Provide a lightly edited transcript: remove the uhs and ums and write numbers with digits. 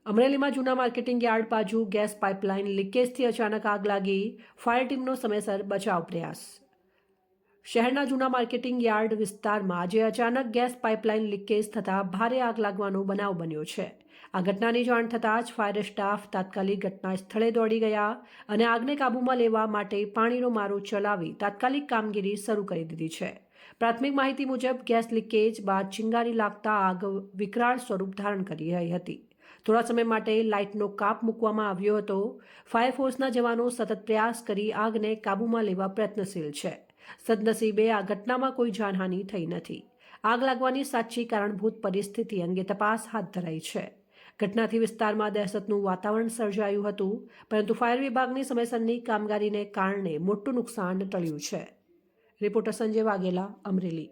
અમરેલીમાં જૂના marketing yard બાજુ ગેસ પાઇપલાઇન લીકેજથી અચાનક આગ લાગી, ફાયર ટીમનો સમયસર બચાવ પ્રયાસ। શહેરના જૂના માર્કેટિંગ યાર્ડ વિસ્તારમાં આજે અચાનક ગેસ પાઇપલાઇન લીકેજ થતાં ભારે આગ લાગવાનો બનાવ બન્યો છે। આ ઘટનાની જાણ થતાં જ ફાયર સ્ટાફ તાત્કાલિક ઘટના સ્થળે દોડી ગયા અને આગને કાબૂમાં લેવા માટે પાણીનો મારો ચલાવી તાત્કાલિક કામગીરી શરૂ કરી દીધી છે। પ્રાથમિક માહિતી મુજબ ગેસ લીકેજ બાદ ચિંગારી લાગતા આગ વિકરાળ સ્વરૂપ ધારણ કરી રહી હતી। થોડા સમય માટે લાઇટનો કાપ મૂકવામાં આવ્યો હતો। ફાયર ફોર્સના જવાનો સતત પ્રયાસ કરી આગને કાબૂમાં લેવા પ્રયત્નશીલ છે। સદનસીબે આ ઘટનામાં કોઈ જાનહાનિ થઈ નથી। આગ લાગવાની સાચી કારણભૂત પરિસ્થિતિ અંગે તપાસ હાથ ધરાઈ છે। ઘટનાથી વિસ્તારમાં દહેશતનું વાતાવરણ સર્જાયું હતું, પરંતુ ફાયર વિભાગની સમયસરની કામગીરીને કારણે મોટું નુકસાન ટળ્યું છે। રિપોર્ટર સંજય વાઘેલા, અમરેલી।